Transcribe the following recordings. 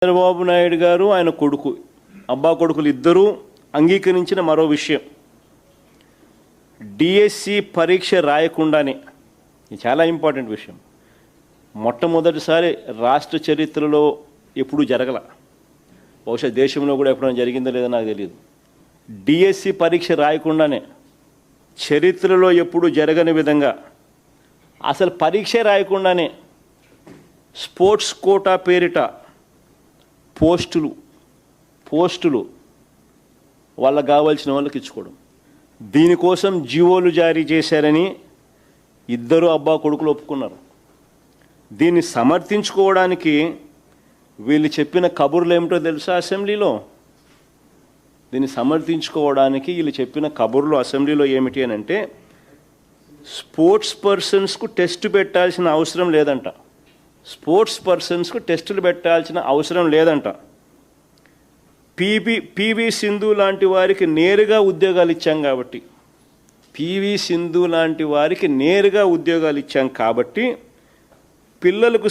చంద్రబాబు నాయుడు గారు ఆయన కొడుకు అబ్బా కొడుకులు ఇద్దరూ అంగీకరించిన మరో విషయం, డిఎస్సి పరీక్ష రాయకుండానే, ఇది చాలా ఇంపార్టెంట్ విషయం, మొట్టమొదటిసారి రాష్ట్ర చరిత్రలో ఎప్పుడూ జరగల, బహుశా దేశంలో కూడా ఎప్పుడైనా జరిగిందో లేదో నాకు తెలియదు. డిఎస్సి పరీక్ష రాయకుండానే చరిత్రలో ఎప్పుడూ జరగని విధంగా అసలు పరీక్ష రాయకుండానే స్పోర్ట్స్ కోటా పేరిట పోస్టులు వాళ్ళకు కావాల్సిన వాళ్ళకి ఇచ్చుకోవడం, దీనికోసం జీవోలు జారీ చేశారని ఇద్దరు అబ్బా కొడుకులు ఒప్పుకున్నారు. దీన్ని సమర్థించుకోవడానికి వీళ్ళు చెప్పిన కబుర్లు ఏమిటో తెలుసా అసెంబ్లీలో? దీన్ని సమర్థించుకోవడానికి వీళ్ళు చెప్పిన కబుర్లు అసెంబ్లీలో ఏమిటి అని అంటే, స్పోర్ట్స్ పర్సన్స్కు టెస్ట్ పెట్టాల్సిన అవసరం లేదంట, టెస్టులు పెట్టాల్సిన అవసరం లేదంట. పివి సింధు లాంటి వారికి నేరుగా ఉద్యోగాలు ఇచ్చాం కాబట్టి, పిల్లలకు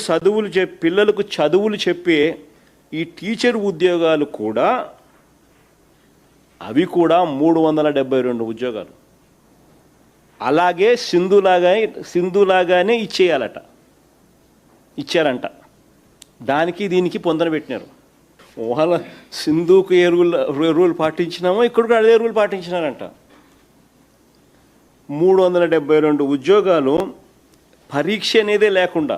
చదువులు చెప్పే ఈ టీచర్ ఉద్యోగాలు కూడా అవి కూడా 372 ఉద్యోగాలు అలాగే సింధులాగానే ఇచ్చారంట. దానికి దీనికి పొందన పెట్టినారు. వాళ్ళ సింధుకు ఏ రూల్ పాటించినామో ఇక్కడ కూడా అదే రూల్ పాటించినారంట. 372 ఉద్యోగాలు పరీక్ష అనేదే లేకుండా,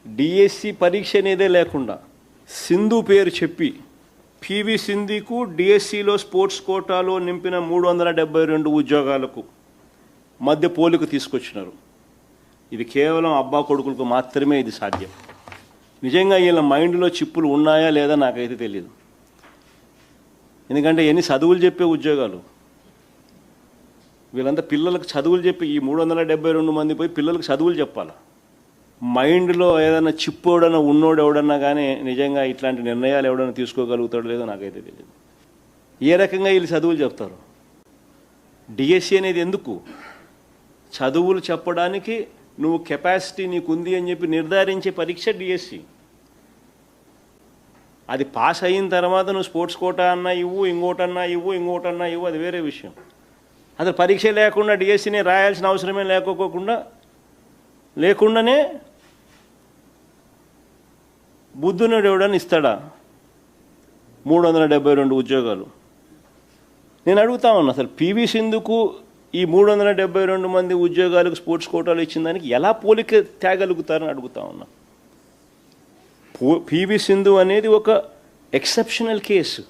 డిఎస్సి పరీక్ష అనేదే లేకుండా సింధు పేరు చెప్పి పివి సింధుకు డిఎస్సిలో స్పోర్ట్స్ కోటాలో నింపిన 372 ఉద్యోగాలకు మధ్య పోలిక తీసుకొచ్చినారు. ఇది కేవలం అబ్బా కొడుకులకు మాత్రమే ఇది సాధ్యం. నిజంగా వీళ్ళ మైండ్లో చిప్పులు ఉన్నాయా లేదా నాకైతే తెలియదు. ఎందుకంటే ఎన్ని చదువులు చెప్పే ఉద్యోగాలు, వీళ్ళంతా పిల్లలకు చదువులు చెప్పి, ఈ 372 మంది పోయి పిల్లలకు చదువులు చెప్పాలా? మైండ్లో ఏదైనా చిప్పు ఎవడన్నా ఉన్నోడు ఎవడన్నా కానీ నిజంగా ఇట్లాంటి నిర్ణయాలు ఎవడన్నా తీసుకోగలుగుతాడో లేదో నాకైతే తెలియదు. ఏ రకంగా వీళ్ళు చదువులు చెప్తారు? డిఎస్సి అనేది ఎందుకు? చదువులు చెప్పడానికి నువ్వు కెపాసిటీ నీకుంది అని చెప్పి నిర్ధారించే పరీక్ష డిఎస్సి. అది పాస్ అయిన తర్వాత నువ్వు స్పోర్ట్స్ కోటా అన్నా ఇవ్వు, ఇంకోటన్నా ఇవ్వు, అది వేరే విషయం. అసలు పరీక్ష లేకుండా డిఎస్సిని రాయాల్సిన అవసరమే లేకుండానే బుద్ధునుడు ఎవడని ఇస్తాడా 372 ఉద్యోగాలు? నేను అడుగుతా ఉన్నా, అసలు పివి సింధుకు ఈ 372 మంది ఉద్యోగాలకు స్పోర్ట్స్ కోటాలు ఇచ్చిన దానికి ఎలా పోలిక తేగలుగుతారని అడుగుతా ఉన్నా. పివి సింధు అనేది ఒక ఎక్సెప్షనల్ కేసు.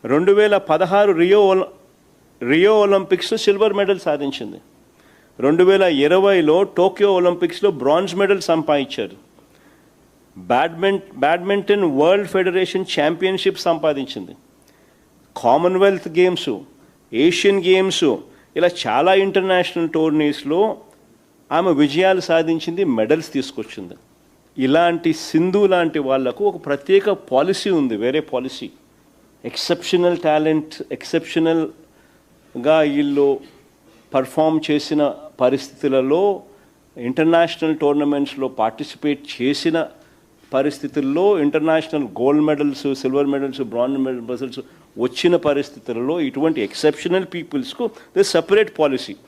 2016 రియో ఒలింపిక్స్లో సిల్వర్ మెడల్ సాధించింది. 2020లో టోక్యో ఒలింపిక్స్లో బ్రాంజ్ మెడల్ సంపాదించారు. బ్యాడ్మింటన్ వరల్డ్ ఫెడరేషన్ ఛాంపియన్షిప్ సంపాదించింది. కామన్వెల్త్ గేమ్స్, ఏషియన్ గేమ్స్, ఇలా చాలా ఇంటర్నేషనల్ టోర్నీస్లో ఆమె విజయాలు సాధించింది, మెడల్స్ తీసుకొచ్చింది. ఇలాంటి సింధు లాంటి వాళ్లకు ఒక ప్రత్యేక పాలసీ ఉంది, వేరే పాలసీ. ఎక్సెప్షనల్ టాలెంట్, ఎక్సెప్షనల్గా వీళ్ళు పర్ఫామ్ చేసిన పరిస్థితులలో, ఇంటర్నేషనల్ టోర్నమెంట్స్లో పార్టిసిపేట్ చేసిన పరిస్థితుల్లో, international gold medals, silver medals, bronze medals వచ్చిన పరిస్థితులలో ఇటువంటి ఎక్సెప్షనల్ పీపుల్స్కు దే సెపరేట్ పాలసీ.